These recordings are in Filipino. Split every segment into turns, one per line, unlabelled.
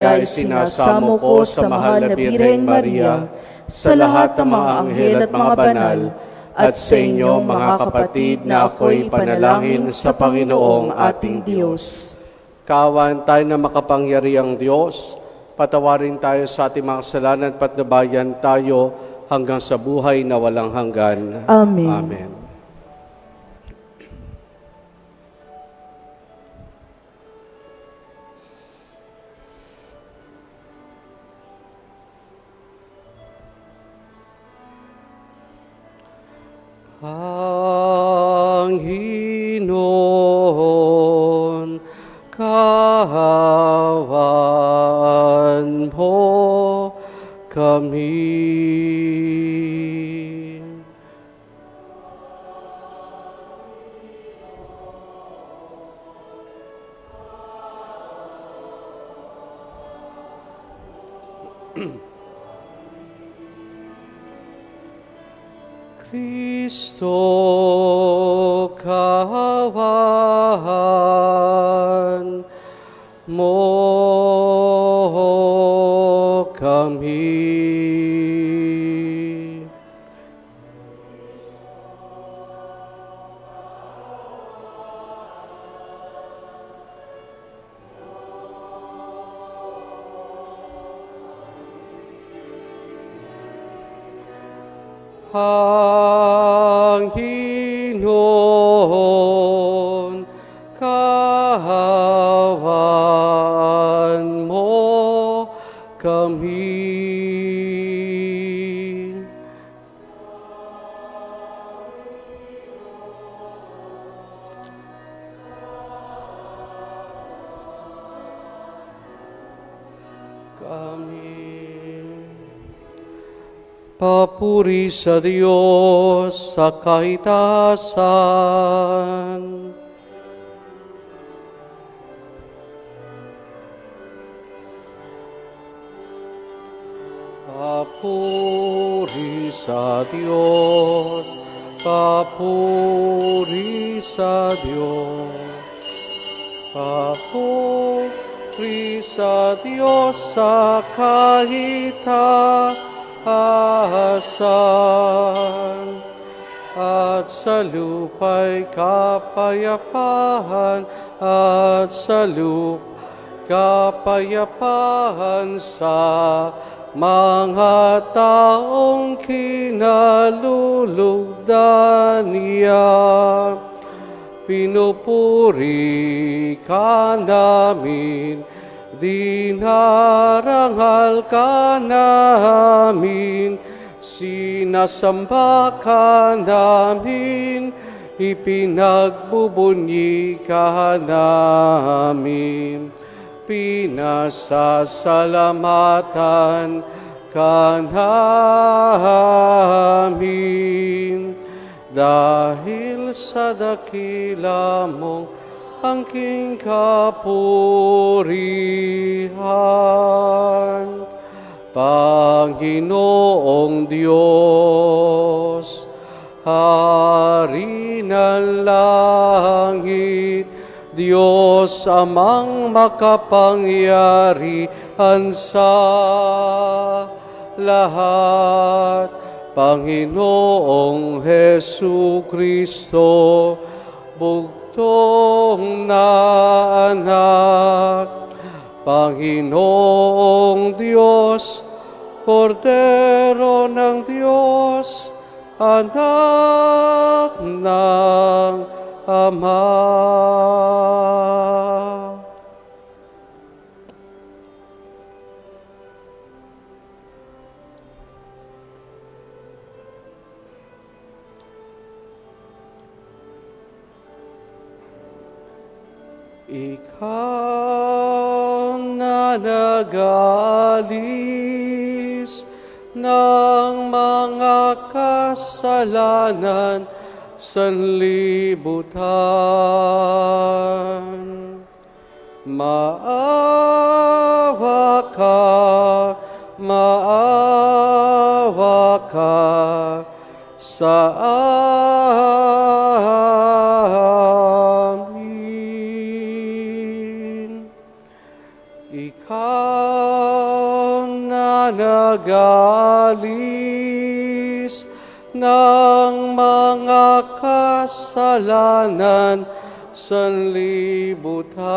ay sinasamo ko sa mahal na Birheng Maria, sa lahat ng mga anghel at mga banal, at sa inyo mga kapatid na ako'y panalangin sa Panginoong ating Diyos. Kaawaan tayo na makapangyarihang Diyos, patawarin tayo sa ating mga kasalanan at patnubayan tayo hanggang sa buhay na walang hanggan.
Amen.
Amen. Panginoon, kaawaan mo kami. Kristo, kaawaan mo kami. Panginoon, kaawaan mo kami. Papuri sa Diyos sa kahitasan. Papuri sa Diyos, papuri sa Diyos, papuri sa Diyos sa kahitasan. At sa lupa'y kapayapaan, at sa lupa kapayapaan sa mga taong kinalulugdan niya. Pinupuri ka namin, dinarangal ka namin, sinasamba ka namin, ipinagbubunyi ka namin, pinasasalamatan ka namin, dahil sa dakila mong angking kapurihan. Panginoong Diyos, Hari ng langit, Diyos amang makapangyarihan sa lahat, Panginoong Hesu Kristo, bugtong na anak, Panginoong Diyos, Kordero ng Diyos, anak ng Ama. Ikaw na nag-aalis ng mga kasalanan sanlibutan. Maawa ka sa amin. Ikaw na nagalis ng mga kasalanan sanlibutan.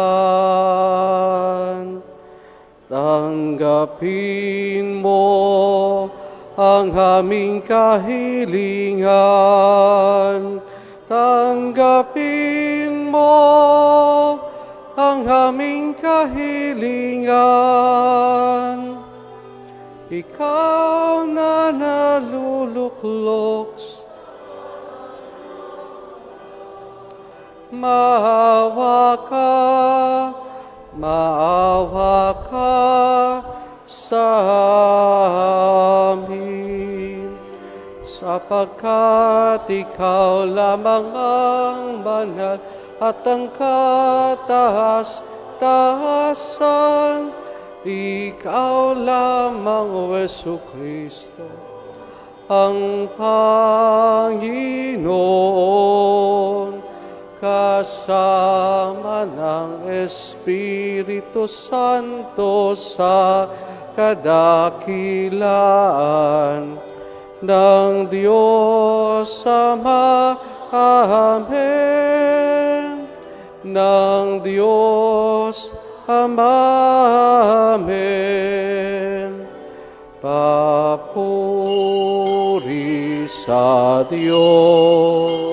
Tanggapin mo ang aming kahilingan. Tanggapin mo ang aming kahilingan. Ikaw na naluluklok, maawa ka sa amin, sapagkat ikaw lamang ang banal at ang kataas-taasan. Ikaw lamang, O Jesucristo, ang Panginoon, kasama ng Espiritu Santo sa kadakilaan ng Diyos Ama. Amen. Ng Diyos Ama. Amen. Papuri sa Diyos.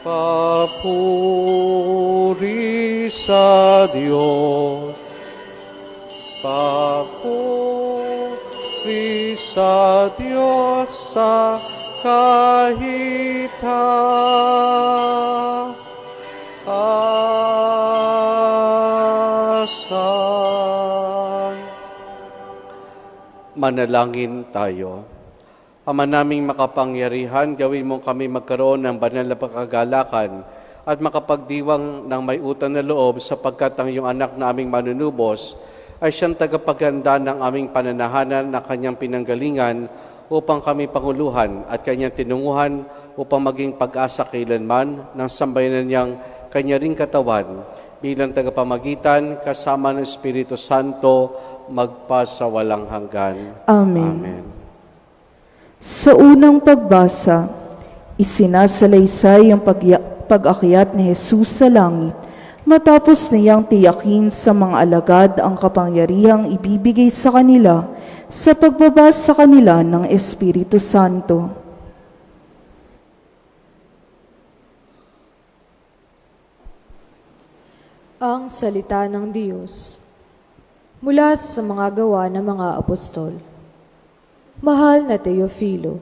Papuri sa Diyos. Papuri sa Diyos sa kahitaasan. Manalangin tayo. Ama naming makapangyarihan, gawin mo kami magkaroon ng banal na pagkagalakan at makapagdiwang ng may utang na loob sapagkat ang iyong anak na aming manunubos ay siyang tagapaganda ng aming pananahanan na kanyang pinanggalingan upang kami panguluhan at kanyang tinunguhan upang maging pag-asa kailanman ng sambayanan niyang kanya ring katawan bilang tagapamagitan kasama ng Espiritu Santo magpasawalang hanggan.
Amen.
Amen.
Sa unang pagbasa, isinasalaysay ang pag-akyat ni Jesus sa langit matapos niyang tiyakin sa mga alagad ang kapangyarihang ibibigay sa kanila sa pagbaba sa kanila ng Espiritu Santo.
Ang salita ng Diyos mula sa mga gawa ng mga apostol. Mahal na Teofilo,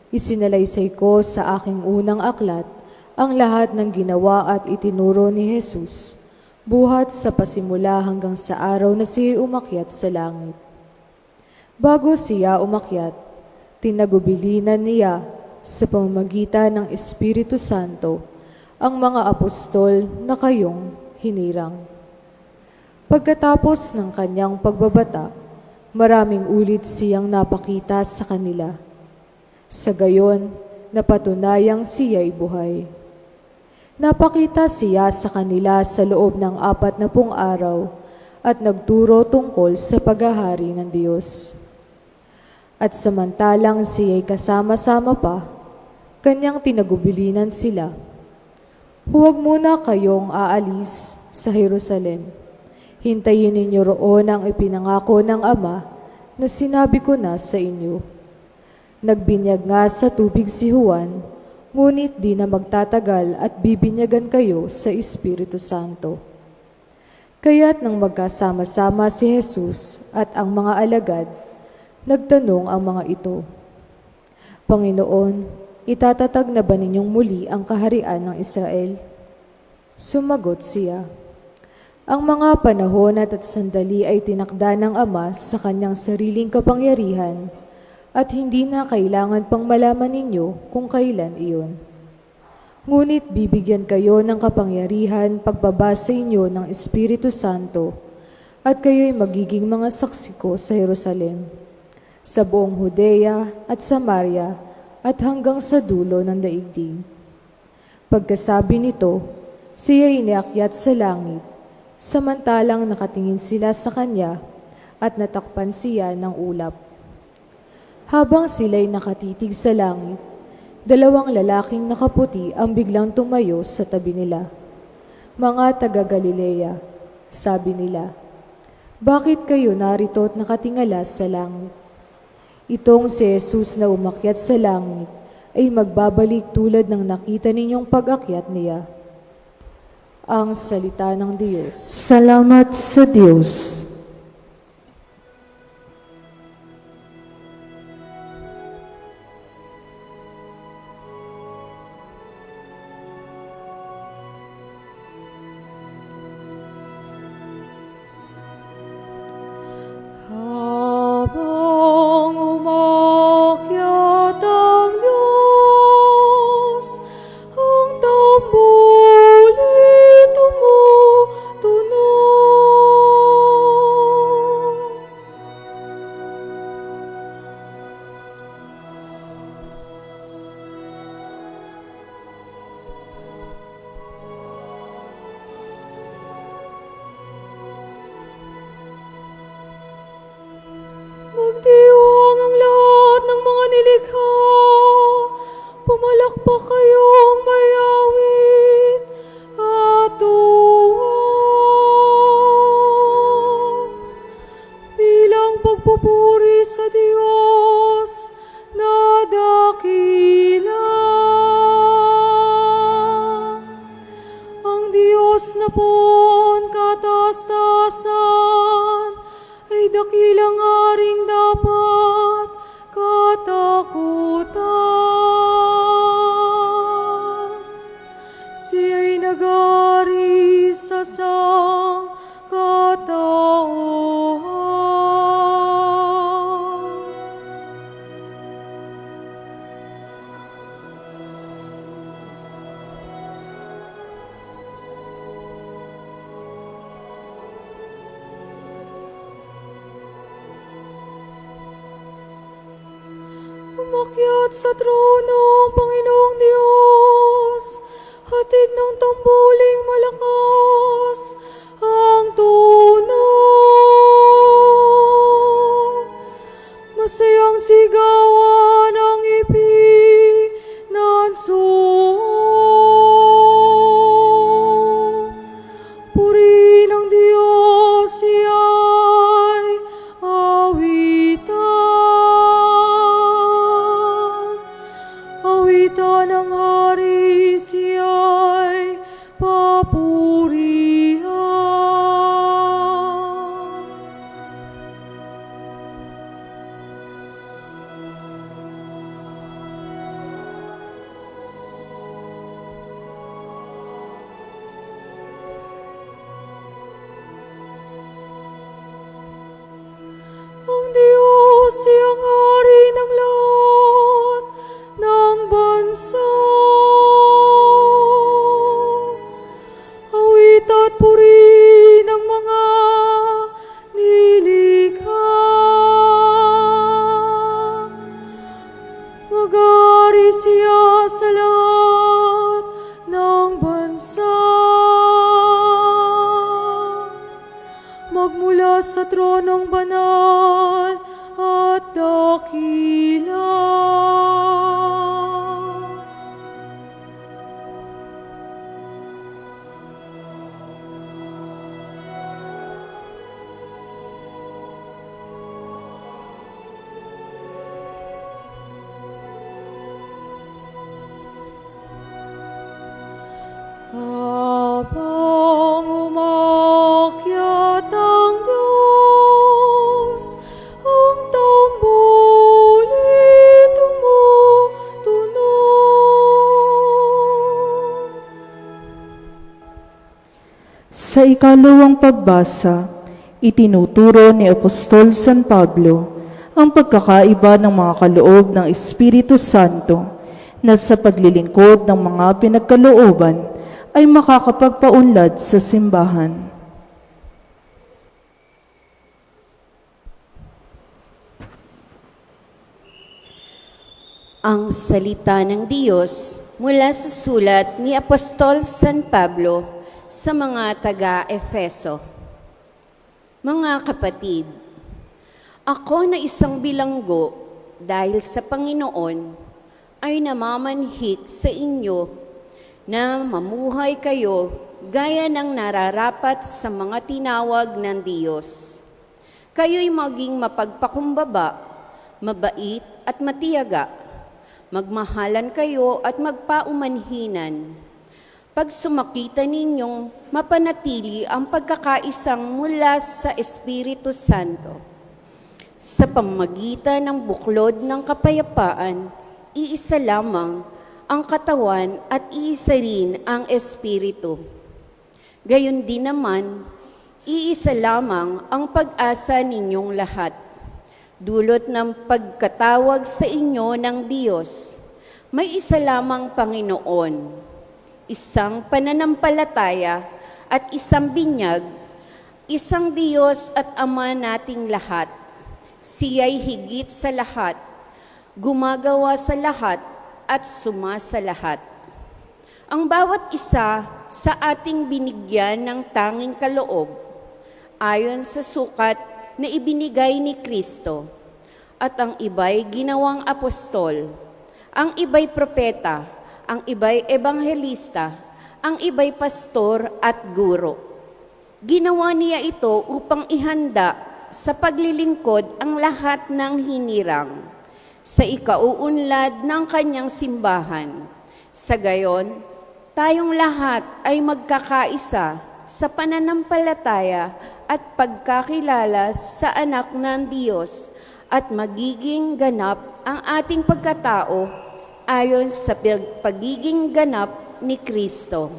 isinalaysay ko sa aking unang aklat ang lahat ng ginawa at itinuro ni Jesus, buhat sa pasimula hanggang sa araw na siya umakyat sa langit. Bago siya umakyat, tinagubilinan niya sa pamamagitan ng Espiritu Santo ang mga apostol na kayong hinirang. Pagkatapos ng kanyang pagbabata, maraming ulit siyang napakita sa kanila. Sa gayon, napatunayang siya'y buhay. Napakita siya sa kanila sa loob ng 40 araw at nagturo tungkol sa paghahari ng Diyos. At samantalang siya'y kasama-sama pa, kanyang tinagubilinan sila. Huwag muna kayong aalis sa Jerusalem. Hintayin ninyo roon ang ipinangako ng Ama na sinabi ko na sa inyo. Nagbinyag nga sa tubig si Juan, ngunit di na magtatagal at bibinyagan kayo sa Espiritu Santo. Kaya't nang magkasama-sama si Jesus at ang mga alagad, nagtanong ang mga ito, Panginoon, itatatag na ba ninyong muli ang kaharian ng Israel? Sumagot siya, ang mga panahon at sandali ay tinakda ng Ama sa kanyang sariling kapangyarihan at hindi na kailangan pang malaman ninyo kung kailan iyon. Ngunit bibigyan kayo ng kapangyarihan pagbaba sa inyo ng Espiritu Santo at kayo'y magiging mga saksi ko sa Jerusalem, sa buong Judea at Samaria at hanggang sa dulo ng daigdig. Pagkasabi nito, siya iniakyat sa langit, samantalang nakatingin sila sa kanya at natakpan siya ng ulap. Habang sila'y nakatitig sa langit, dalawang lalaking nakaputi ang biglang tumayo sa tabi nila. Mga taga-Galilea, sabi nila, bakit kayo narito at nakatingala sa langit? Itong si Jesus na umakyat sa langit ay magbabalik tulad ng nakita ninyong pag-akyat niya. Ang salita ng Diyos.
Salamat sa Diyos.
Habang umakyat ang Diyos, ang tambuli tumutunog. Magdiwang ang lahat ng mga nilikha, pumalakpak kayong mayawit at tuwa. Bilang pagpupuri sa Diyos na dakila. Ang Diyos na pon kataas-taasan, ay dakilang haring dapat katakutan. Siya'y nag-ari sa sangkatauhan. Umakyat sa trono ang Panginoong Diyos, hatid ng tambuling malakas ang tunog. Masayang sigawan ang ipinansuo. Purihin ang Diyos, siya'y awitan. Awitan ang hari, siya'y papurihan. Ang Diyos siyang hari ng lahat ng bansa. Awit at puri ng mga nilikha. Mag-ari siya sa lahat ng bansa. Magmula sa tronong banal at dakila. Habang umakyat ang Diyos, ang tambuli tumutunog.
Sa ikalawang pagbasa, itinuturo ni Apostol San Pablo ang pagkakaiba ng mga kaloob ng Espiritu Santo na sa paglilingkod ng mga pinagkalooban ay makakapagpaunlad sa simbahan.
Ang salita ng Diyos mula sa sulat ni Apostol San Pablo sa mga taga-Efeso. Mga kapatid, Ako na isang bilanggo dahil sa Panginoon ay namamanhik sa inyo na mamuhay kayo gaya ng nararapat sa mga tinawag ng Diyos. Kayo'y maging mapagpakumbaba, mabait at matiyaga. Magmahalan kayo at magpaumanhinan. Pag sumakita ninyong mapanatili ang pagkakaisang mula sa Espiritu Santo. Sa pamamagitan ng buklod ng kapayapaan, iisa lamang ang katawan at iisa rin ang Espiritu. Gayon din naman, iisa lamang ang pag-asa ninyong lahat. Dulot ng pagkatawag sa inyo ng Diyos, may isa lamang Panginoon, isang pananampalataya at isang binyag, isang Diyos at Ama nating lahat. Siya'y higit sa lahat, gumagawa sa lahat at sumasa lahat. Ang bawat isa sa ating binigyan ng tanging kaloob, ayon sa sukat na ibinigay ni Kristo, at ang iba'y ginawang apostol, ang iba'y propeta, ang iba'y ebanghelista, ang iba'y pastor at guro. Ginawa niya ito upang ihanda sa paglilingkod ang lahat ng hinirang sa ikauunlad ng kanyang simbahan. Sa gayon, tayong lahat ay magkakaisa sa pananampalataya at pagkakilala sa anak ng Diyos at magiging ganap ang ating pagkatao ayon sa pagiging ganap ni Kristo.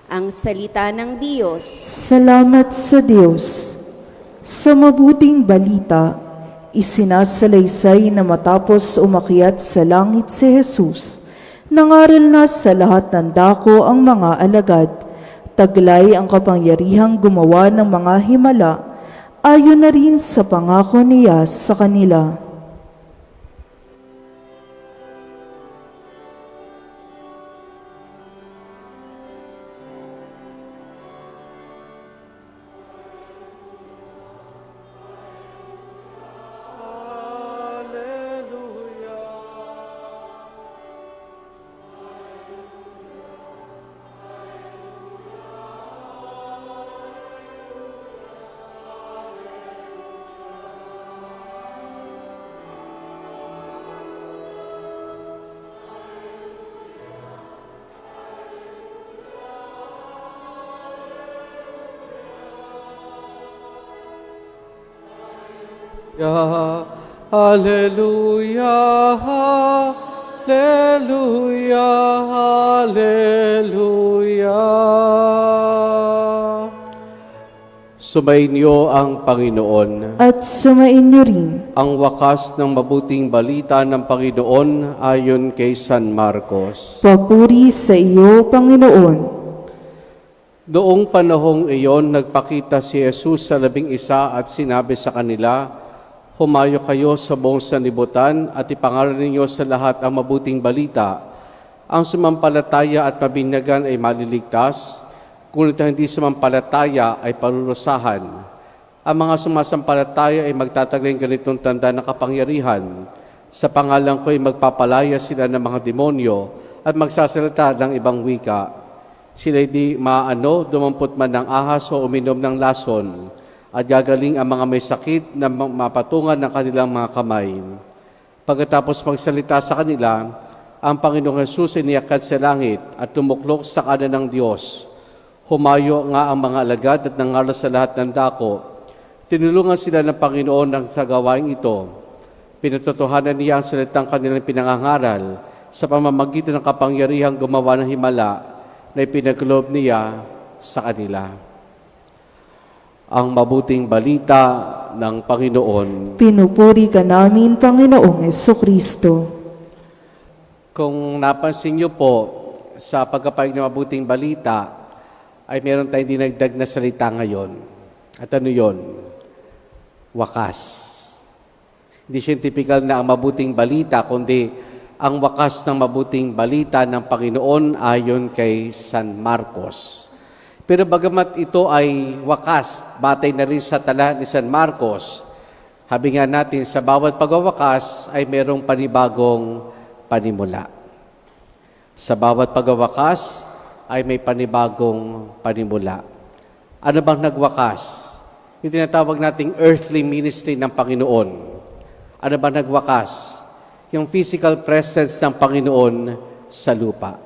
Ang salita ng Diyos.
Salamat sa Diyos. Sa mabuting balita, isinasalaysay na matapos umakyat sa langit si Jesus, nangaral na sa lahat ng dako ang mga alagad, taglay ang kapangyarihang gumawa ng mga himala, ayon na rin sa pangako niya sa kanila.
Hallelujah, hallelujah, hallelujah. Sumainyo ang Panginoon.
At sumainyo rin.
Ang wakas ng mabuting balita ng Panginoon ayon kay San Marcos.
Papuri sa iyo, Panginoon.
Noong panahong iyon, nagpakita si Jesus sa 11 at sinabi sa kanila, "Humayo kayo sa buong sanlibutan at ipangaral ninyo sa lahat ang mabuting balita. Ang sumampalataya at mabinyagan ay maliligtas, ngunit ang hindi sumampalataya ay parurusahan. Ang mga sumasampalataya ay magtataglay ng ganitong tanda ng kapangyarihan. Sa pangalan ko ay magpapalaya sila ng mga demonyo at magsasalita ng ibang wika. Sila'y di maano, dumampot man ng ahas o uminom ng lason, at gagaling ang mga may sakit na mapatungan ng kanilang mga kamay. Pagkatapos magsalita sa kanila, ang Panginoong Hesus ay niyakat sa langit at tumuklok sa kanan ng Diyos. Humayo nga ang mga alagad at nangaral sa lahat ng dako. Tinulungan sila ng Panginoon ng sa gawaing ito. Pinatutuhanan niya ang salitang kanilang pinangangaral sa pamamagitan ng kapangyarihang gumawa ng himala na ipinagkaloob niya sa kanila. Ang mabuting balita ng Panginoon.
Pinupuri ka namin, Panginoong Jesucristo.
Kung napansin niyo po, sa pagkapahayag ng mabuting balita, ay meron tayong dinagdag na salita ngayon. At ano yon? Wakas. Hindi siya typical na ang mabuting balita, kundi ang wakas ng mabuting balita ng Panginoon ayon kay San Marcos. Pero bagamat ito ay wakas, batay na rin sa tala ni San Marcos, Sabi nga natin, sa bawat pagwawakas ay merong panibagong panimula. Sa bawat pagwawakas ay may panibagong panimula. Ano bang nagwakas? Yung tinatawag nating earthly ministry ng Panginoon. Ano bang nagwakas? Yung physical presence ng Panginoon sa lupa.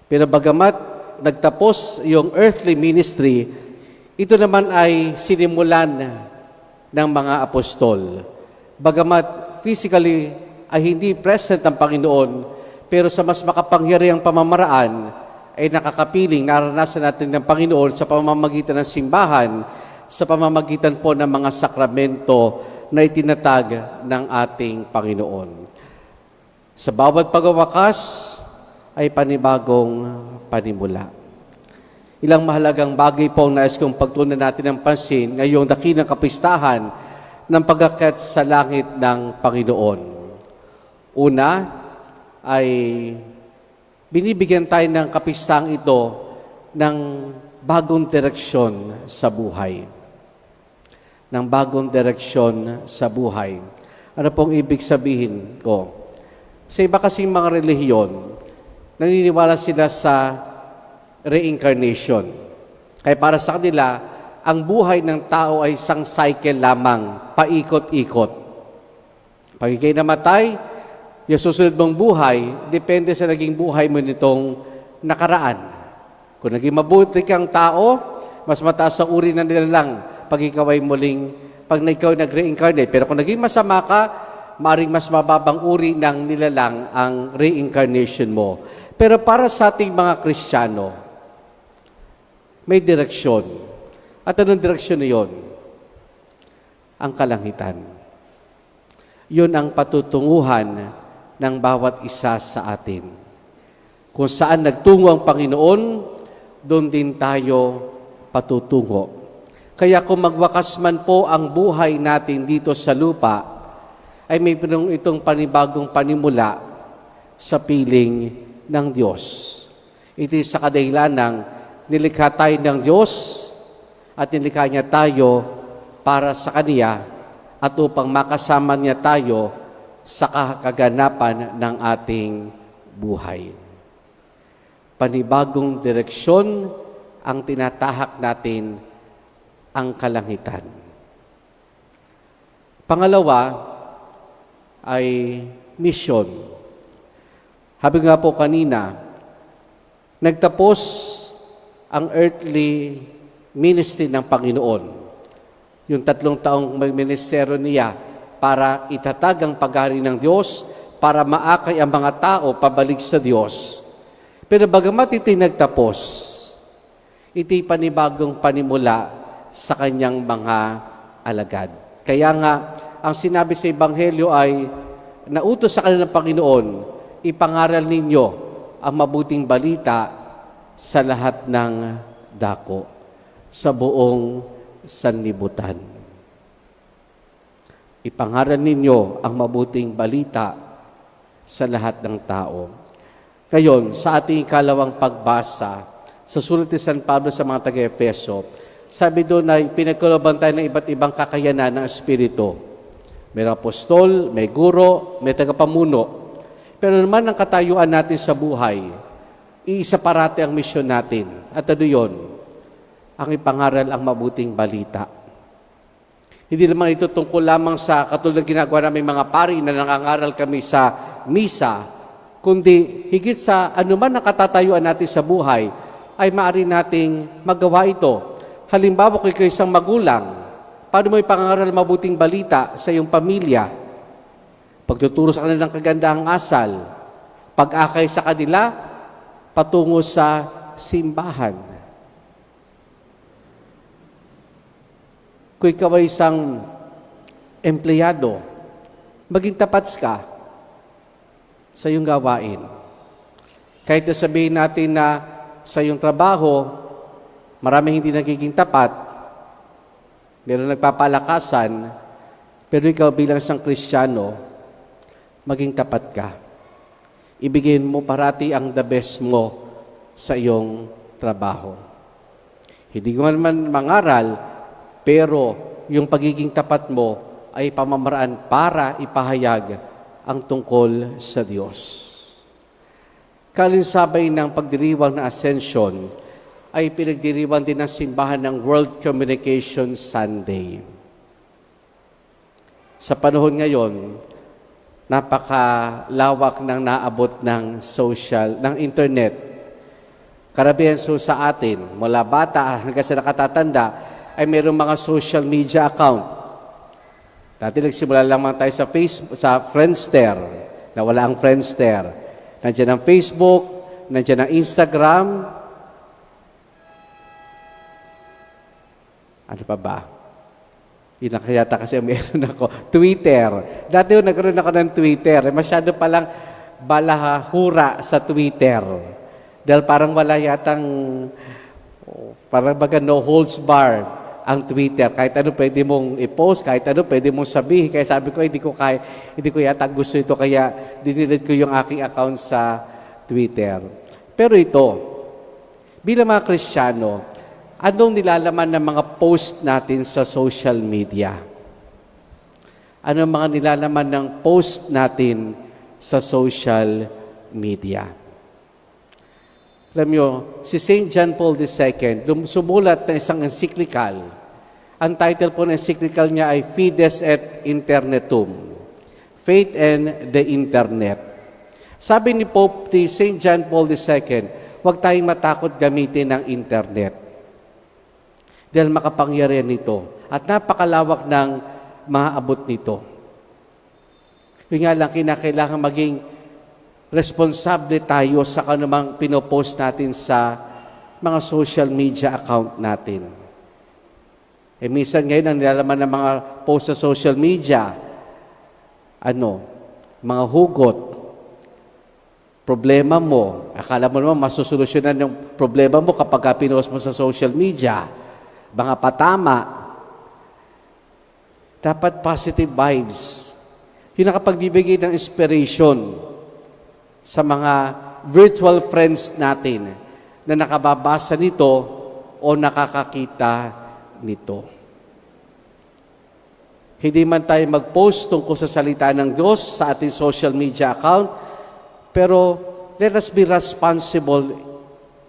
Pero bagamat nagtapos yung earthly ministry, ito naman ay sinimulan ng mga apostol. Bagamat physically ay hindi present ang Panginoon, pero sa mas makapangyarihang pamamaraan ay nakakapiling, naranasan natin ng Panginoon sa pamamagitan ng simbahan, sa pamamagitan po ng mga sakramento na itinatag ng ating Panginoon. Sa bawat pagwawakas ay panibagong panimula. Ilang mahalagang bagay po ang nais kong pagtunan natin ng pansin ngayong dakilang kapistahan ng pag-akyat sa langit ng Panginoon. Una ay binibigyan tayo ng kapistahang ito ng bagong direksyon sa buhay. Ng bagong direksyon sa buhay. Ano pong ibig sabihin ko? Sa iba kasing mga relihiyon, naniniwala sila sa reincarnation. Kaya para sa kanila, ang buhay ng tao ay isang cycle lamang, paikot-ikot. Pag ikay namatay, yung susunod mong buhay, depende sa naging buhay mo nitong nakaraan. Kung naging mabuti kang tao, mas mataas ang uri na nila lang pag ikaw ay muling, pag ikaw nag-reincarnate. Pero kung naging masama ka, maaaring mas mababang uri ng nilalang ang reincarnation mo. Pero para sa ating mga Kristiyano, may direksyon. At anong direksyon na yun? Ang kalangitan. Yun ang patutunguhan ng bawat isa sa atin. Kung saan nagtungo ang Panginoon, doon din tayo patutungo. Kaya kung magwakas man po ang buhay natin dito sa lupa, ay may itong panibagong panimula sa piling ng Diyos. Ito sa kadahilan ng nilikha tayo ng Diyos at nilikha niya tayo para sa Kanya at upang makasama niya tayo sa kaganapan ng ating buhay. Panibagong direksyon ang tinatahak natin ang kalangitan. Pangalawa ay mission. Sabi nga po kanina, nagtapos ang earthly ministry ng Panginoon. Yung 3 taong ministeryo niya para itatag ang paghari ng Diyos, para maakay ang mga tao pabalik sa Diyos. Pero bagamat ito'y nagtapos, ito'y panibagong panimula sa kanyang mga alagad. Kaya nga, ang sinabi sa Ebanghelyo ay, nautos sa kanila ng Panginoon, ipangaral ninyo ang mabuting balita sa lahat ng dako, sa buong sanlibutan. Ipangaral ninyo ang mabuting balita sa lahat ng tao. Ngayon, sa ating ikalawang pagbasa, sa sulat ni San Pablo sa mga taga-Efeso, sabi doon ay pinagkaloban tayo ng iba't ibang kakayanan ng Espiritu. May apostol, may guro, may tagapamuno. Pero naman ang katayuan natin sa buhay, iisa parati ang misyon natin. At ano yun? Ang ipangaral ang mabuting balita. Hindi naman ito tungkol lamang sa katulad ginagawa namin mga pari na nangangaral kami sa misa, kundi higit sa anuman ang katatayuan natin sa buhay, ay maaari nating magawa ito. Halimbawa, kung ikaw isang magulang, paano mo ipangaral mabuting balita sa iyong pamilya? Pagtuturo sa kanilang kagandahang asal, pag-akay sa kanila, patungo sa simbahan. Kung ikaw ay isang empleyado, maging tapat ka sa iyong gawain. Kahit na sabihin natin na sa iyong trabaho, maraming hindi nagiging tapat, meron nagpapalakasan, pero ikaw bilang isang Kristiyano, maging tapat ka. Ibigay mo parati ang the best mo sa iyong trabaho. Hindi mo man mangaral, pero yung pagiging tapat mo ay pamamaraan para ipahayag ang tungkol sa Diyos. Kalinsabay ng pagdiriwang ng Ascension ay pinagdiriwang din ng simbahan ng World Communication Sunday. Sa panahon ngayon, napakalawak ng naabot ng internet. Karamihan sa atin, mula bata hanggang sa nakatatanda, ay mayroong mga social media account. Dati nagsimula lamang tayo sa Facebook, sa Friendster, na wala ang Friendster. Nandiyan ang Facebook, nandiyan ang Instagram. Ano pa ba? Yun lang kaya kasi meron ako. Twitter. Dati nagkaroon ako ng Twitter. Masyado palang balahura sa Twitter. Dahil parang wala yatang, parang baga no holds bar ang Twitter. Kahit ano pwede mong i-post, kahit ano pwede mong sabihin. Kaya sabi ko, hindi ko yata gusto ito. Kaya dinilid ko yung aking account sa Twitter. Pero ito, bilang mga Kristiyano, anong nilalaman ng mga post natin sa social media? Anong mga nilalaman ng post natin sa social media? Alam nyo, si St. John Paul II, sumulat ng isang encyclical. Ang title po ng encyclical niya ay Fides et Internetum, Faith and the Internet. Sabi ni Pope St. John Paul II, huwag tayong matakot gamitin ang internet. Dahil makapangyarihan nito at napakalawak ng maaabot nito. Yung nga lang, kinakailangan maging responsable tayo sa kanumang pinopost natin sa mga social media account natin. Minsan ngayon, ang nilalaman ng mga post sa social media, mga hugot, problema mo, akala mo naman masusolusyonan yung problema mo kapag pinost mo sa social media, mga patama, dapat positive vibes. Yung nakapagbibigay ng inspiration sa mga virtual friends natin na nakababasa nito o nakakakita nito. Hindi man tayo mag-post tungkol sa salita ng Diyos sa ating social media account, pero let us be responsible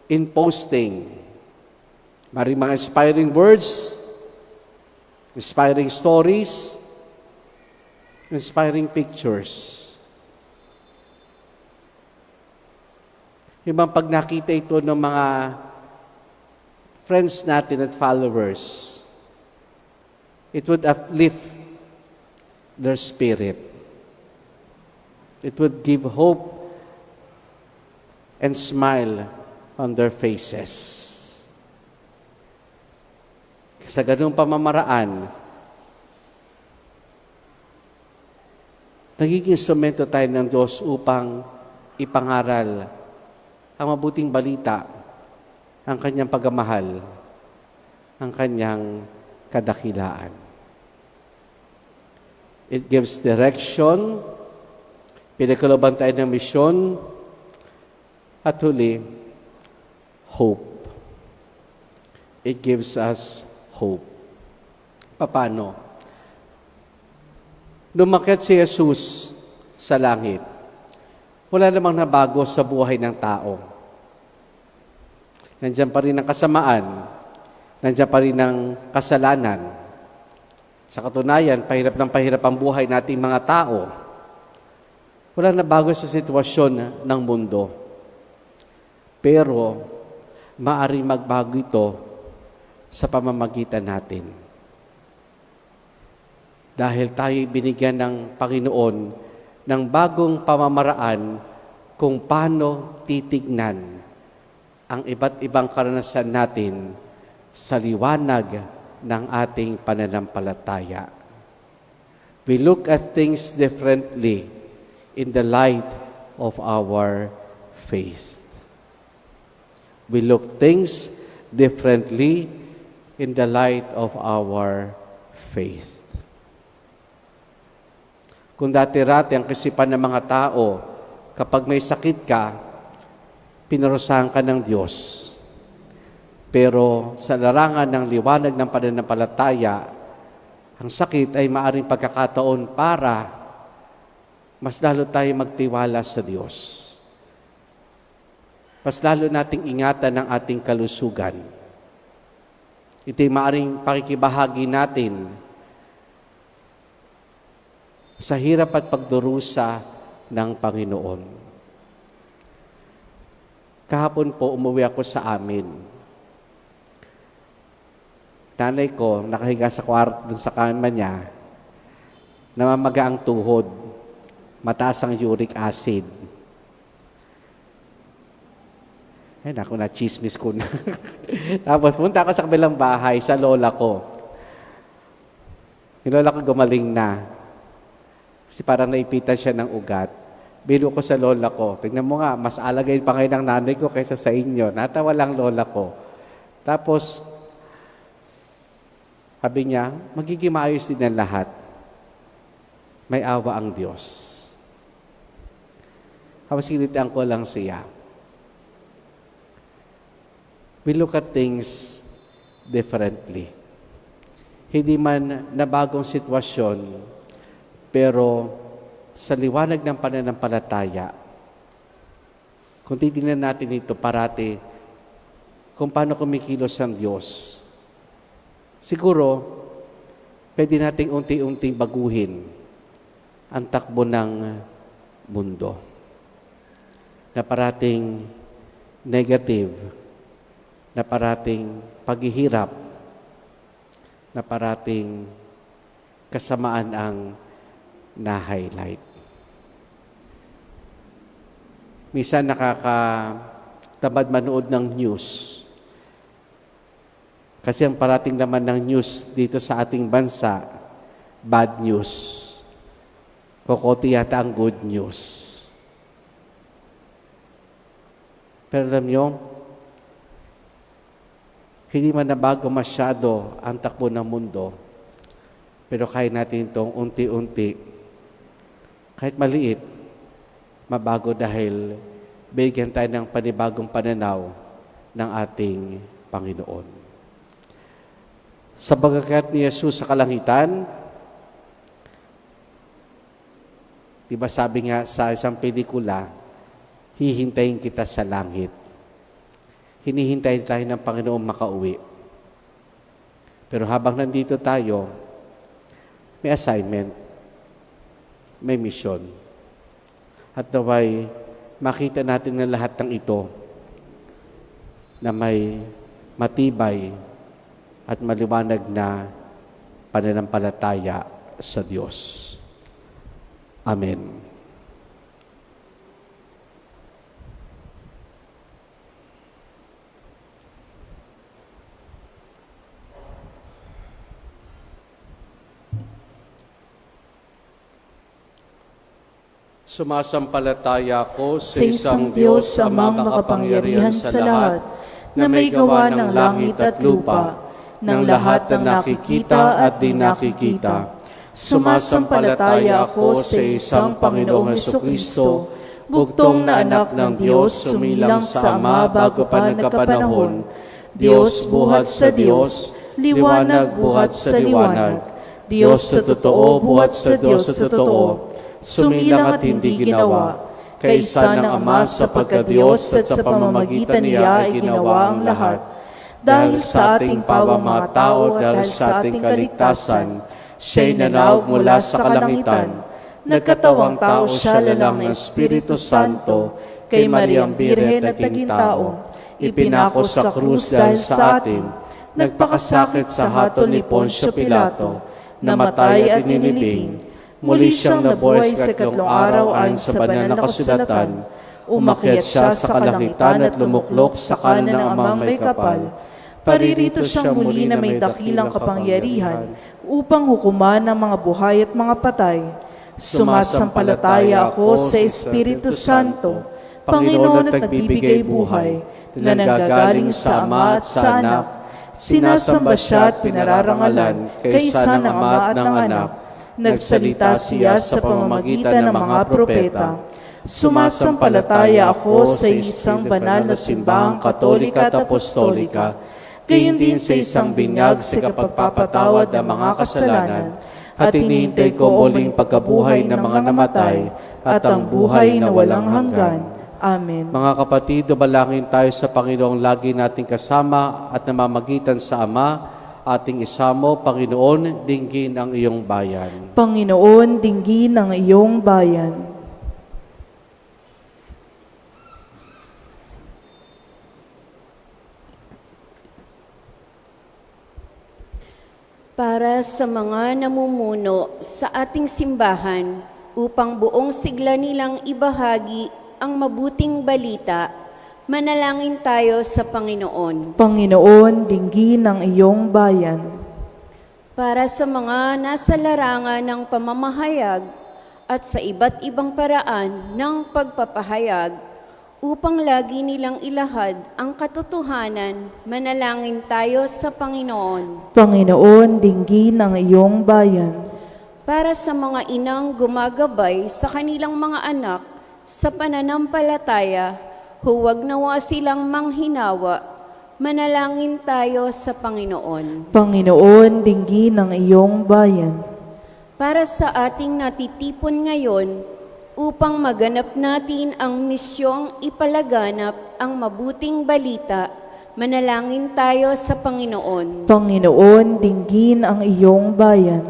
in posting. Maring mga inspiring words, inspiring stories, inspiring pictures. Yung bang pag nakita ito ng mga friends natin at followers, it would uplift their spirit. It would give hope and smile on their faces. Sa ganung pamamaraan, nagiging instrumento tayo ng Diyos upang ipangaral ang mabuting balita, ang kanyang pagmamahal, ang kanyang kadakilaan. It gives direction, pinagkalooban tayo ng misyon, at huli, hope. It gives us hope. Paano? Lumakyat si Jesus sa langit, wala namang nabago sa buhay ng tao. Nandiyan pa rin ang kasamaan, nandiyan pa rin ang kasalanan. Sa katunayan, pahirap ng pahirap ang buhay nating mga tao. Wala nabago sa sitwasyon ng mundo. Pero, maaaring magbago ito sa pamamagitan natin. Dahil tayo binigyan ng Panginoon ng bagong pamamaraan kung paano titignan ang iba't ibang karanasan natin sa liwanag ng ating pananampalataya. We look at things differently in the light of our faith. We look things differently in the light of our faith. Kung dati-rati ang kasipan ng mga tao, kapag may sakit ka, pinarusahan ka ng Diyos. Pero sa larangan ng liwanag ng pananampalataya, Ang sakit ay maaring pagkakataon para mas lalo tayo magtiwala sa Diyos. Mas lalo nating ingatan ang ating kalusugan. Ito'y maaring pakikibahagi natin sa hirap at pagdurusa ng Panginoon. Kahapon po, umuwi ako sa amin. Nanay ko, nakahiga sa kwarto dun sa kama niya, namamaga ang tuhod, mataas ang uric acid. Ay, naku, na-chismis ko na. Tapos, punta ako sa kabilang bahay, sa lola ko. Yung lola ko gumaling na. Kasi parang naipitan siya ng ugat. Biro ko sa lola ko. Tingnan mo nga, mas alagay pa kayo ng nanay ko kaysa sa inyo. Natawa lang lola ko. Tapos, sabi niya, magiging maayos din ang lahat. May awa ang Diyos. Tapos, sinitian ko lang siya. We look at things differently. Hindi man na bagong sitwasyon, pero sa liwanag ng pananampalataya, kung titingnan natin ito parati, kung paano kumikilos ang Diyos, siguro, pwede nating unti-unting baguhin ang takbo ng mundo na parating negative, na parating paghihirap, na parating kasamaan ang na-highlight. Minsan nakakatamad manood ng news. Kasi ang parating naman ng news dito sa ating bansa, bad news. Kukunti yata ang good news. Pero alam nyo, hindi man nabago masyado ang takbo ng mundo, pero kaya natin itong unti-unti, kahit maliit, mabago dahil bigyan tayo ng panibagong pananaw ng ating Panginoon. Sa pagkakat ni Jesus sa kalangitan, diba sabi nga sa isang pelikula, hihintayin kita sa langit. Hinihintay tayo ng Panginoon makauwi. Pero habang nandito tayo, may assignment, may mission. At naway, makita natin ng lahat ng ito na may matibay at maliwanag na pananampalataya sa Diyos. Amen. Sumasampalataya ako
sa isang Diyos amang makapangyarihan sa lahat, na may gawa ng langit at lupa, ng lahat ng nakikita at di nakikita. Sumasampalataya ako sa isang Panginoong Hesukristo, bugtong na anak ng Diyos, sumilang sa Ama bago pa nagkapanahon, Diyos buhat sa Diyos, liwanag buhat sa liwanag, Diyos sa totoo buhat sa Diyos sa totoo, sumilang at hindi ginawa, kaisa ng Ama sa pagka-Diyos at sa pamamagitan niya ay ginawa ang lahat. Dahil sa ating pawang mga tao, dahil sa ating kaligtasan, siya'y nanawag mula sa kalangitan. Nagkatawang tao siya lalang ng Espiritu Santo, kay Mariang Birhen at naging tao. Ipinako sa krus dahil sa atin, nagpakasakit sa hatol ni Poncio Pilato, namatay at inilibing. Muli siyang nabuhay sa ikatlong araw ayon sa banal na kasulatan. Umakyat siya sa kalangitan at lumuklok sa kanan ng Amang may kapal. Paririto siyang muli na may dakilang kapangyarihan upang hukuman ang mga buhay at mga patay. Sumasampalataya ako sa Espiritu Santo, Panginoon at nagbibigay buhay, na nanggagaling sa Ama at sa Anak. Sinasamba siya at pinararangalan kaysa ng Ama at ng Anak. Nagsalita siya sa pamamagitan ng mga propeta. Sumasampalataya ako sa isang banal na simbahang katolika at apostolika.
gayon din sa isang binyag sa kapagpapatawad ng mga kasalanan, at hinihintay ko muling pagkabuhay ng mga namatay at ang buhay na walang hanggan.
Amen.
Mga kapatid, dumalangin tayo sa Panginoong lagi nating kasama at namamagitan sa Ama, ating isamo, Panginoon, dinggin ang iyong bayan.
Panginoon, dinggin ang iyong bayan.
Para sa mga namumuno sa ating simbahan upang buong sigla nilang ibahagi ang mabuting balita, manalangin tayo sa Panginoon.
Panginoon, dinggin ang iyong bayan.
Para sa mga nasa larangan ng pamamahayag at sa iba't ibang paraan ng pagpapahayag, upang lagi nilang ilahad ang katotohanan, manalangin tayo sa Panginoon.
Panginoon, dinggin ang iyong bayan.
Para sa mga inang gumagabay sa kanilang mga anak sa pananampalataya, huwag nawa silang manghinawa, manalangin tayo sa Panginoon.
Panginoon, dinggin ang iyong bayan.
Para sa ating natitipon ngayon, upang maganap natin ang misyong ipalaganap ang mabuting balita, manalangin tayo sa Panginoon.
Panginoon, dinggin ang iyong bayan.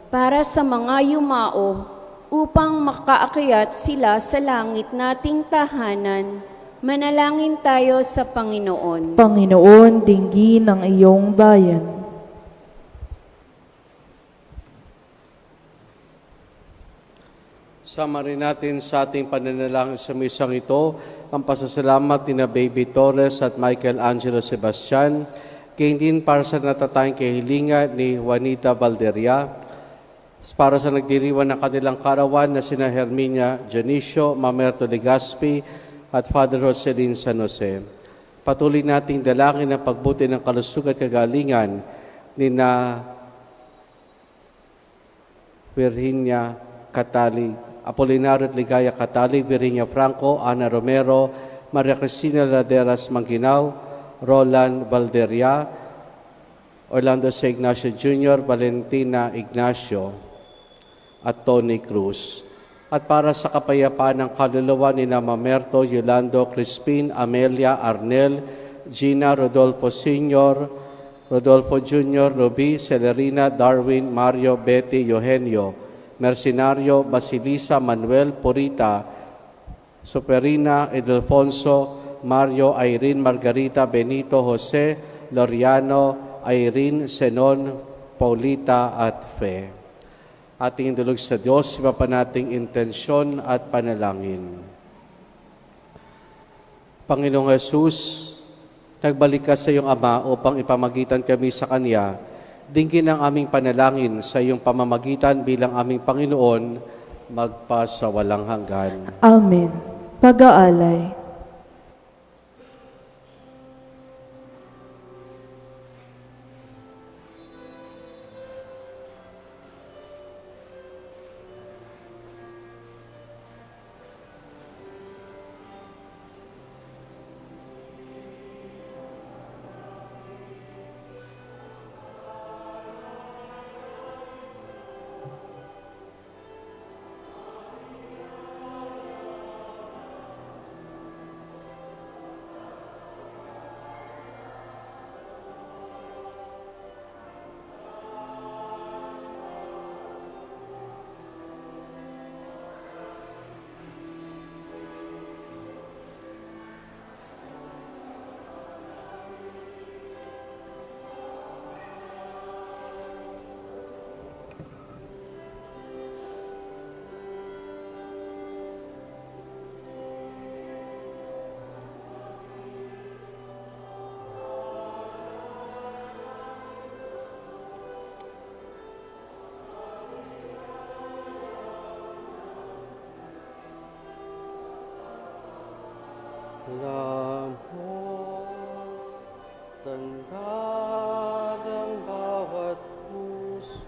Para sa mga yumao, upang makaakyat sila sa langit nating tahanan, manalangin tayo sa Panginoon.
Panginoon, dinggin ang iyong bayan.
Sama rin natin sa ating pananalangin sa misang ito ang pasasalamat ni na Baby Torres at Michael Angelo Sebastian, gayon din para sa natatayang kahilingan ni Juanita Valderia, para sa nagdiriwan ng kanilang karawan na sina Herminia Dionisio, Mamerto Legaspi at Father Joselin San Jose. Patuloy nating dalangin ang pagbuti ng kalusug at kagalingan ni na Virginia Catali, Apolinario at Ligaya Catali, Virginia Franco, Ana Romero, Maria Cristina Laderas Manginao, Roland Valderia, Orlando C. Ignacio Jr., Valentina Ignacio, at Tony Cruz. At para sa kapayapaan ng kaluluwa ni Mamerto, Yolando Crispin, Amelia, Arnel, Gina, Rodolfo Sr., Rodolfo Jr., Ruby, Celerina, Darwin, Mario, Betty, Eugenio, Mercenario, Basilisa, Manuel, Purita, Superina, Edelfonso, Mario, Irene, Margarita, Benito, Jose, Loriano, Irene, Senon, Paulita, at Fe. Ating indulog sa Diyos, iba pa nating intensyon at panalangin. Panginoong Jesus, nagbalik ka sa iyong Ama upang ipamagitan kami sa Kanya. Dinggin ang aming panalangin sa iyong pamamagitan bilang aming Panginoon, magpa sa walang hanggan.
Amen. Pag-aalay.
Tanda ng bawat puso.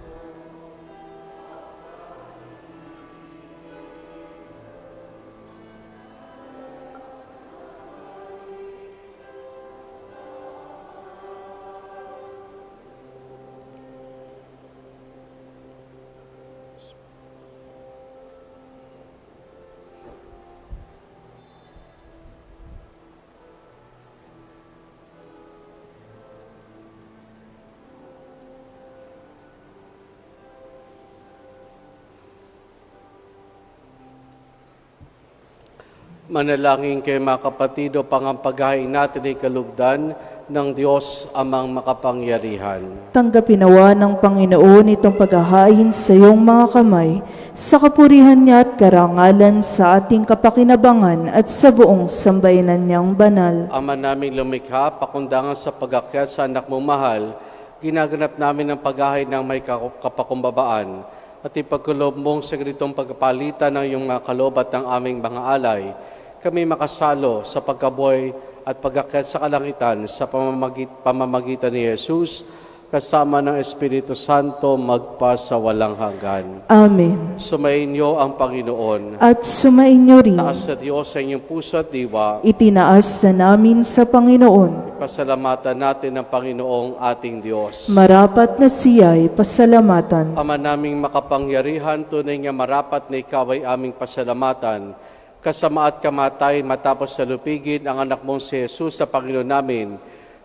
Manalangin kayo mga kapatid o pangampagahin natin ay kalugdan ng Diyos amang makapangyarihan.
Tanggapin nawa ng Panginoon itong paghahain sa iyong mga kamay, sa kapurihan niya at karangalan sa ating kapakinabangan at sa buong sambayanan niyang banal.
Ama naming lumikha, pakundangan sa pag-akyat sa anak mong mahal, ginaganap namin ang paghahain ng may kapakumbabaan at ipagkulob mong sa ganitong pagpalitan ng iyong mga kaloob at ng aming mga alay, kami makasalo sa pagkabuhay at pag-akyat sa kalangitan sa pamamagitan ni Jesus, kasama ng Espiritu Santo magpa sa walang hanggan.
Amen.
Sumainyo ang Panginoon.
At sumainyo rin,
Taas sa Diyos sa inyong puso at diwa.
itinaas na namin sa Panginoon.
Pasalamatan natin ang Panginoong ating Diyos.
Marapat na siya'y pasalamatan.
Ama naming makapangyarihan, tunay nga marapat na ikaw ay aming pasalamatan. Kasama at kamatay matapos sa lupigin ang anak mong si Jesus sa Panginoon namin.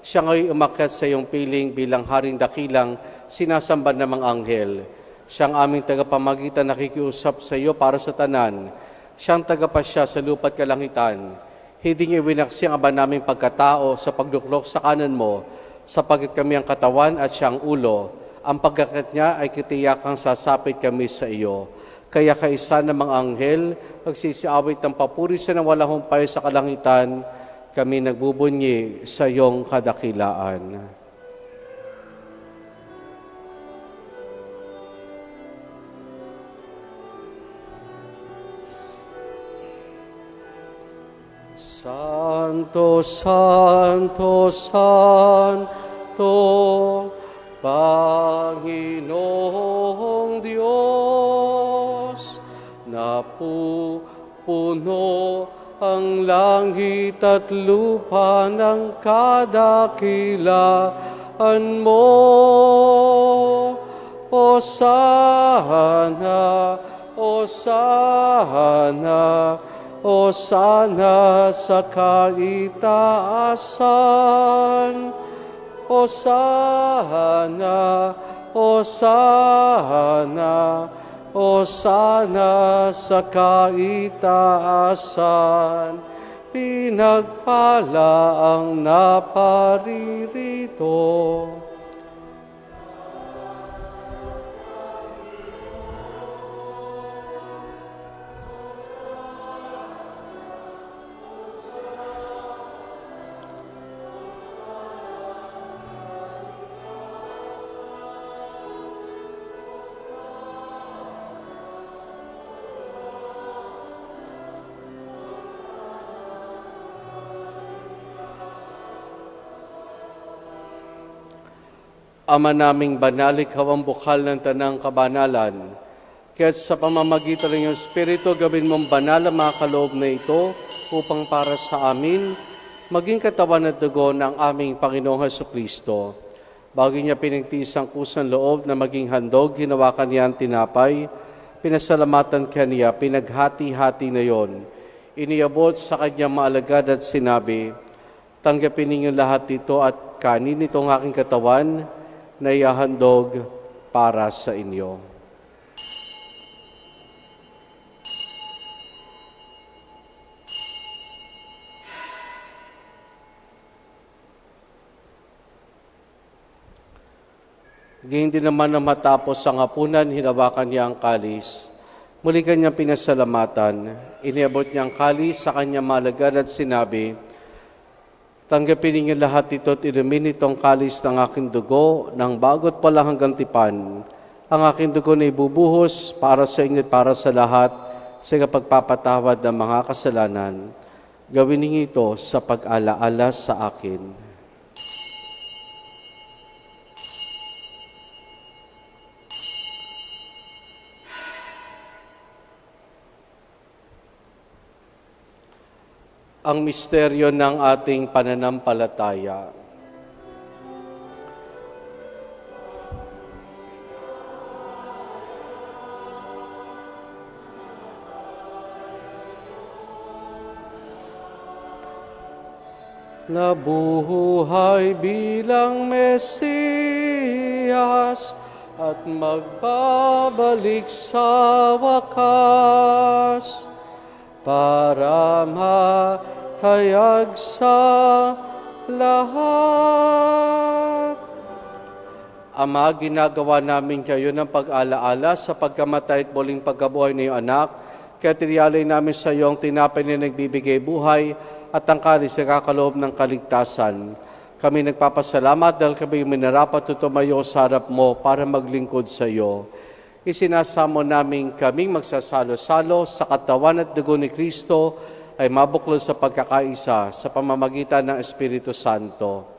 Siya ngayon umakyat sa iyong piling bilang haring dakilang sinasamba ng mga anghel. Siyang aming tagapamagitan nakikiusap sa iyo para sa tanan. Siyang tagapasya sa lupa't kalangitan. Hindi niya winaksi ang aba naming pagkatao sa pagduklok sa kanan mo, sapagkat kami ang katawan at siyang ulo. Ang pagkakat niya ay kitiyakang sasapit kami sa iyo. Kaya kaisa ng mga anghel, magsisiawit ng papuri sa nang walang humpay sa kalangitan, kami nagbubunyi sa iyong kadakilaan. Santo, Santo, Santo, Panginoong Diyos, napupuno ang langit at lupa ng kadakilaan mo. Hosana, Hosana, Hosana sa kaitaasan. Hosana, Hosana, Hosana sa kaitaasan. Pinagpala ang naparirito. Ama naming banal, ikaw ang bukal ng tanang kabanalan. Kaya sa pamamagitan ng iyong Espiritu, gawin mong banal ang mga kaloob na ito upang para sa amin, maging katawan at dugo ng aming Panginoong Hesukristo. Bago niya pinagtiis ang kusang loob na maging handog, hinawakan niya ang tinapay, pinasalamatan kaniya, pinaghati-hati na yon. Iniabot sa kanyang maalagad at sinabi, tanggapin ninyo lahat ito at kanin itong aking katawan, na ihahandog para sa inyo. Hindi naman na matapos ang hapunan, hinawakan niya ang kalis. Muli kanyang pinasalamatan. Iniabot niya ang kalis sa kanyang malagad at sinabi, tanggapin ninyo lahat ito at inumin itong kalis ng aking dugo ng bago't pala hanggang tipan. Ang aking dugo na ibubuhos para sa inyo at para sa lahat sa pagpapatawad ng mga kasalanan. Gawin ninyo ito sa pag-alaala sa akin. Ang misteryo ng ating pananampalataya. Nabuhay bilang Mesiyas at magbabalik sa wakas. para mahayag sa lahat. Ama, ginagawa namin kayo ng pag-alaala sa pagkamatay at muling pagkabuhay ng iyong anak, kaya tiniyalay namin sa iyo ang tinapay na nagbibigay buhay at ang kalis na kakaloob ng kaligtasan. Kami nagpapasalamat dahil kami minarapat at tumayo sa harap mo para maglingkod sa iyo. Isinasamo namin kaming magsasalo-salo sa katawan at dugo ni Kristo ay mabuklod sa pagkakaisa sa pamamagitan ng Espiritu Santo.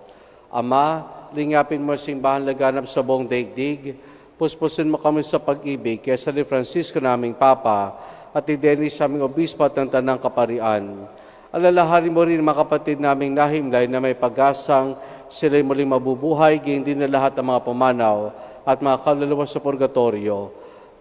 Ama, lingapin mo simbahan laganap sa buong daigdig, puspusin mo kami sa pag-ibig kaya sa ni Francisco naming Papa at ni Dennis aming Obispo at ng Tanang Kaparian. Alalahanin mo rin mga kapatid naming nahimlay na may pag-asang sila'y muling mabubuhay, gayon din na lahat ng mga pumanaw at mga kaluluwa sa purgatorio.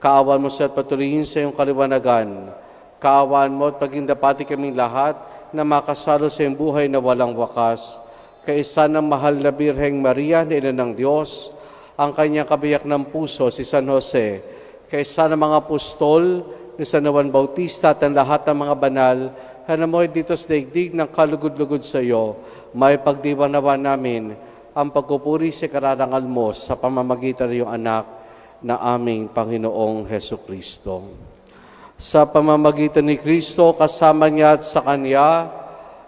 Kaawan mo sa at patuloyin sa iyong kaliwanagan. Kaawaan mo at paging dapati kaming lahat na makasalo sa iyong buhay na walang wakas. Kaisa ng mahal na Birheng Maria, na Ina ng Diyos, ang kanyang kabiyak ng puso, si San Jose. Kaisa ng mga apostol, ni San Juan Bautista at ang lahat ng mga banal, hanamoy dito sa daigdig ng kalugod-lugod sa iyo, may pagdiwanawa namin ang pagpupuri sa kararangal mo sa pamamagitan ng iyong anak na aming Panginoong Hesukristo. Sa pamamagitan ni Kristo, kasama niya at sa Kanya,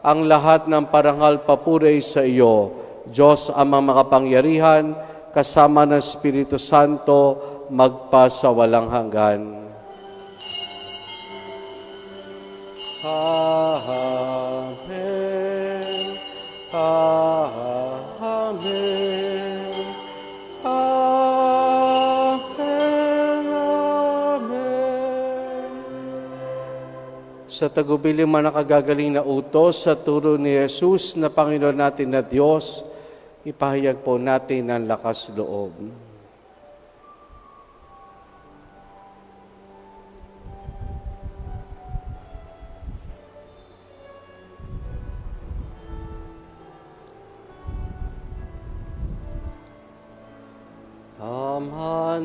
ang lahat ng parangal papuri sa iyo, Diyos amang makapangyarihan, kasama ng Espiritu Santo, magpa sa walang hanggan. Amen. Amen. Amen. Amen. Sa tagubiling man nakagagaling na utos sa turo ni Jesus na Panginoon natin na Diyos, ipahayag po natin ang lakas loob. Ama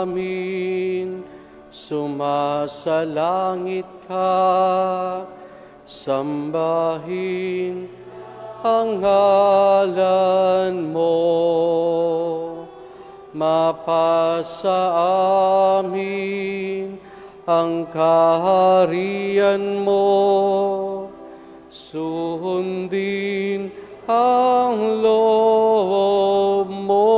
namin, sumasalangit ka, sambahin ang ngalan mo, mapasa amin ang kaharian mo, sundin ang loob mo.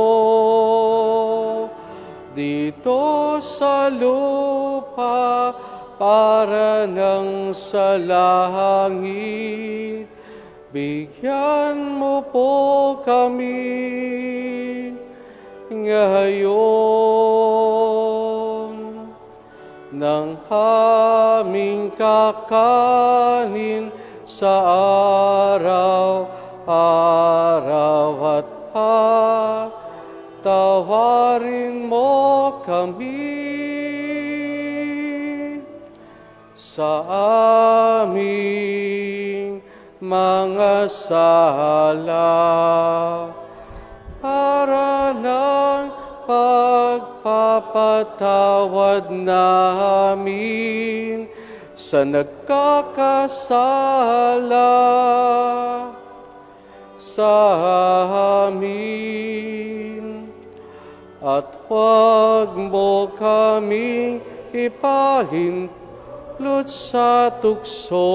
Dito sa lupa para nang sa langit, bigyan mo po kami ngayon ng aming kakanin sa araw-araw at tawarin mo kami sa aming mga sala para ng pagpapatawad namin sa nagkakasala sa amin. At huwag mo kaming ipahintulot sa tukso,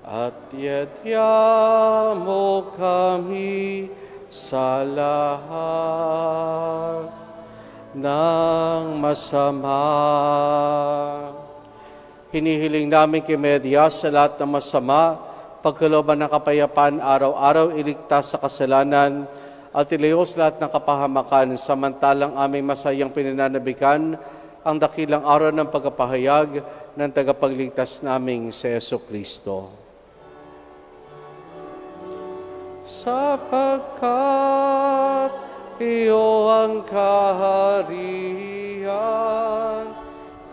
at yadya mo kami sa lahat ng masama. Hinihiling namin kay Media sa lahat ng masama, pagkalooban ng kapayapaan, araw-araw iligtas sa kasalanan, at ilayos lahat ng kapahamakan, samantalang aming masayang pinananabikan ang dakilang araw ng pagpapahayag ng tagapagligtas naming si Jesucristo. Sapagkat iyo ang kaharian,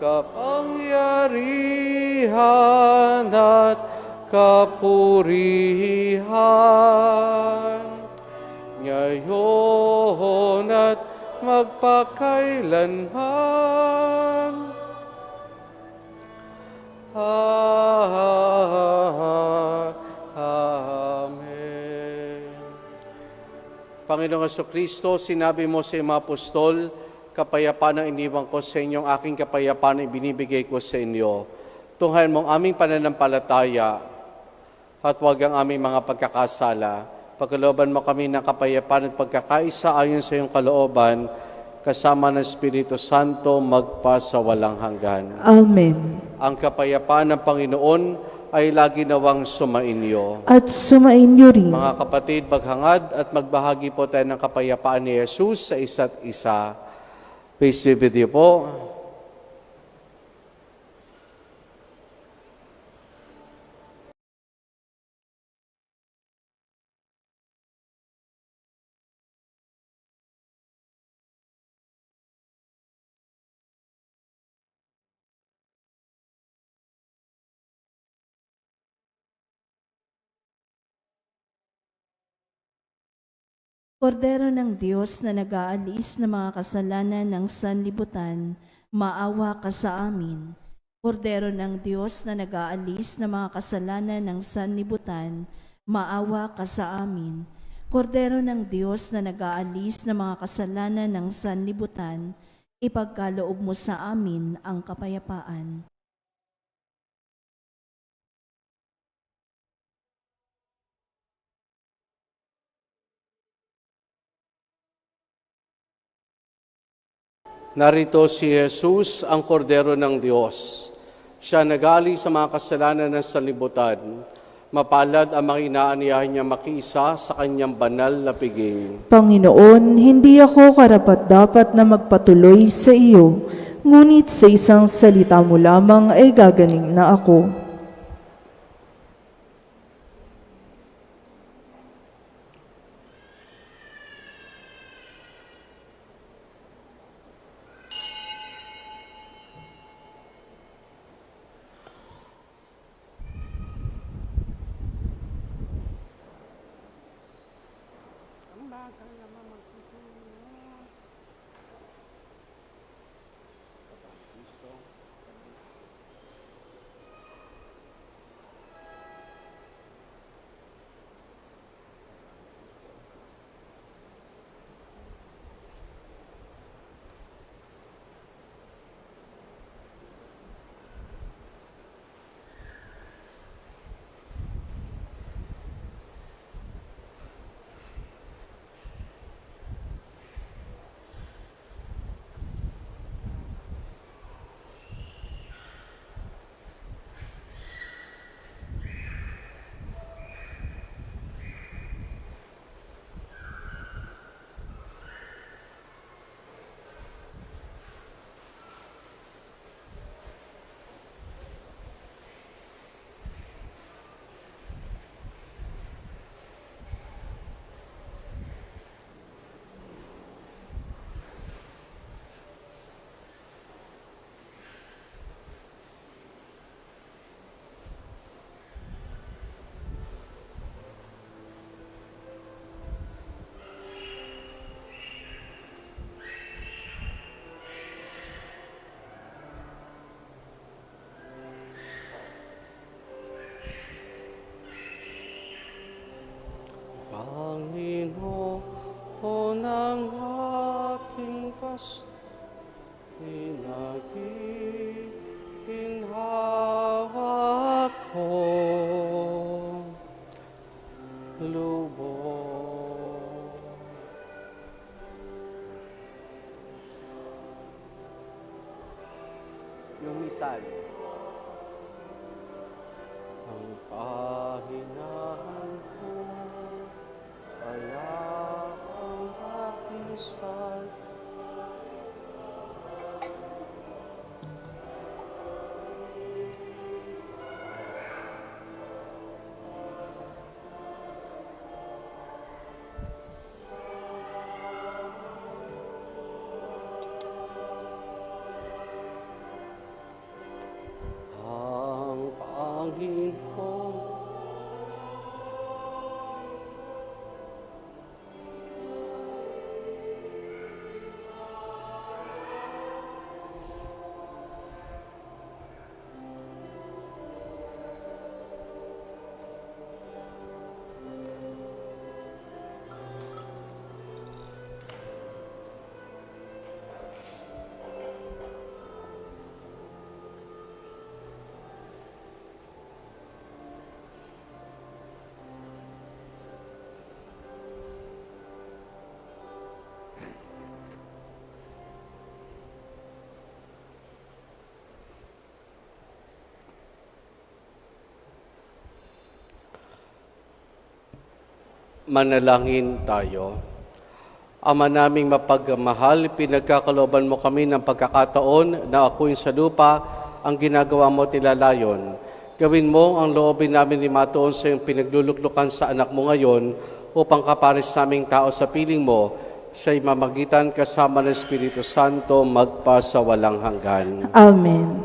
kapangyarihan at kapurihan, ngayon at magpakailanman. Amen. Panginoong Kristo, sinabi mo sa mga apostol, kapayapaan ang iniwan ko sa inyo, ang aking kapayapaan ang ibinibigay ko sa inyo. Tunghayan mo ang aming pananampalataya at huwag ang aming mga pagkakasala. Pagkalooban mo kami ng kapayapaan at pagkakaisa ayon sa iyong kalooban, kasama ng Espiritu Santo magpasawalang hanggan.
Amen.
Ang kapayapaan ng Panginoon ay lagi nawang sumainyo.
At sumainyo rin.
Mga kapatid, maghangad at magbahagi po tayo ng kapayapaan ni Jesus sa isa't isa. Peace be with you po.
Kordero ng Diyos na nag-aalis ng mga kasalanan ng sanlibutan, maawa ka sa amin. Kordero ng Diyos na nag-aalis ng mga kasalanan ng sanlibutan, maawa ka sa amin. Kordero ng Diyos na nag-aalis ng mga kasalanan ng sanlibutan, ipagkaloob mo sa amin ang kapayapaan.
Narito si Jesus, ang kordero ng Diyos. Siya nagali sa mga kasalanan ng sanlibutan. Mapalad ang mga inaaniyahan niya makiisa sa kanyang banal na piging.
Panginoon, hindi ako karapat-dapat na magpatuloy sa iyo, ngunit sa isang salita mo lamang ay gagaling na ako.
Panginoon ang ating pasto, pinaginhawa ko, lubos. Yung misal. Ang pahinahan ko, kaya ang aking sal. Ang Panginoon Manalangin tayo. Ama naming mapagmahal, pinagkakalooban mo kami ng pagkakataon na akuin sa lupa ang ginagawa mo tilalayon. Gawin mo ang loobin namin ni matuon sa iyong pinagluluklukan sa anak mo ngayon upang kapares naming tao sa piling mo, siya'y mamagitan kasama ng Espiritu Santo magpasawalang hanggan.
Amen.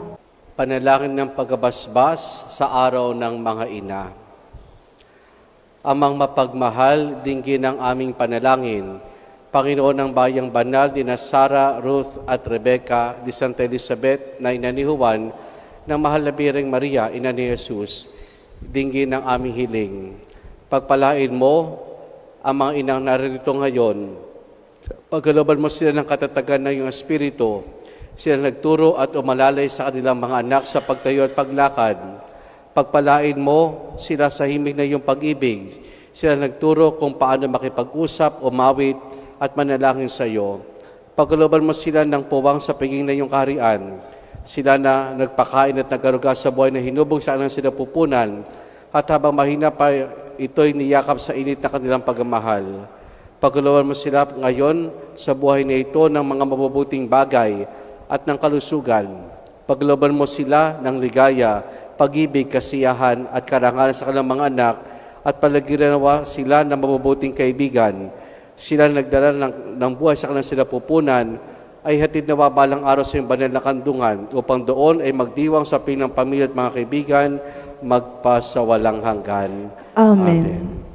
Panalangin ng pagbabasbas sa araw ng mga ina. Amang mapagmahal, dinggin ang aming panalangin. Panginoon ng Bayang Banal, dina Sara, Ruth at Rebecca, di Santa Elizabeth, na ina ni Juan, ng Mahal na Birheng Maria, ina ni Jesus, dinggin ang aming hiling. Pagpalain mo ang mga inang naririto ngayon. Pagkalooban mo sila ng katatagan ng iyong Espiritu, sila nagturo at umalalay sa kanilang mga anak sa pagtayo at paglakad. Pagpalain mo sila sa himig na iyong pag-ibig. Sila nagturo kung paano makipag-usap, umawit, at manalangin sa iyo. Pagkalooban mo sila ng puwang sa piging na iyong kaharian. Sila na nagpakain at nagaruga sa buhay na hinubog sa anang sila pupunan. At habang mahina pa, ito'y niyakap sa init na kanilang pagmamahal. Pagkalooban mo sila ngayon sa buhay na ito ng mga mabubuting bagay at ng kalusugan. Pagkalooban mo sila ng ligaya, pag-ibig, kasiyahan at karangalan sa kanilang mga anak at palagiranawa sila ng mabubuting kaibigan. Sila nagdala ng buhay sa kanilang sila pupunan ay hatid na babalang araw sa iyong banal na kandungan upang doon ay magdiwang sa piling ng pamilya at mga kaibigan magpasawalang hanggan.
Amen.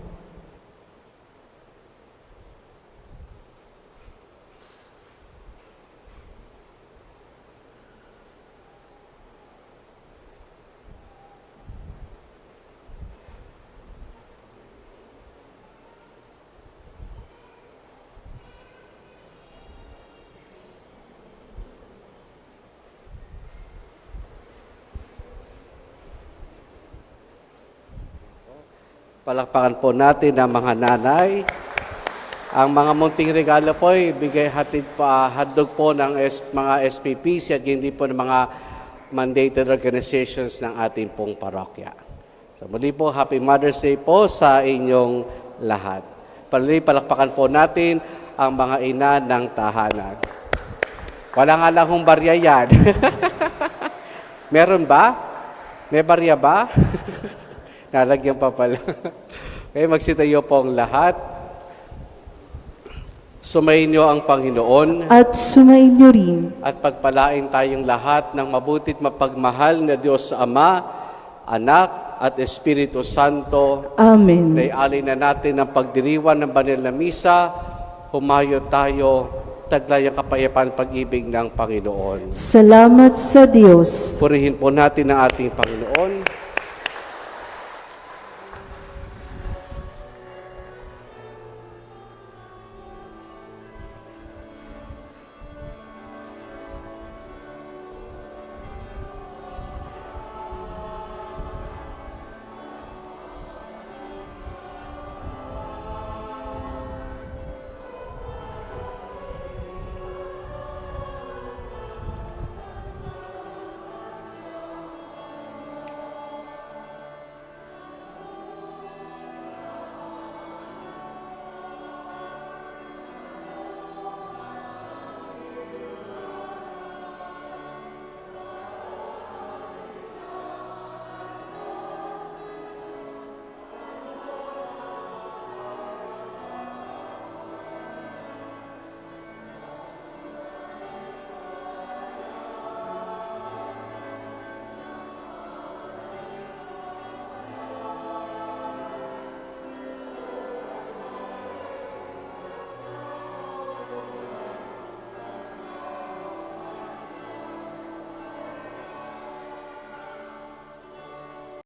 Palakpakan po natin ang mga nanay. Ang mga munting regalo po ay handog po ng mga SPPC at hindi po ng mga mandated organizations ng ating pong parokya. So muli po, Happy Mother's Day po sa inyong lahat. Palakpakan po natin ang mga ina ng tahanan. Wala nga lang hong barya yan. Meron ba? May barya ba? Nalagyan pa pala. Okay, magsitayo po ang lahat. Sumayin niyo ang Panginoon
At sumain niyo rin.
at pagpalain tayong lahat ng mabutit mapagmahal na Diyos Ama, Anak at Espiritu Santo.
Amen.
Naialay na natin ang pagdiriwan ng banal na misa. Humayo tayo, taglay ang kapayapaan pag-ibig ng Panginoon.
Salamat sa Diyos.
Purihin po natin ang ating Panginoon.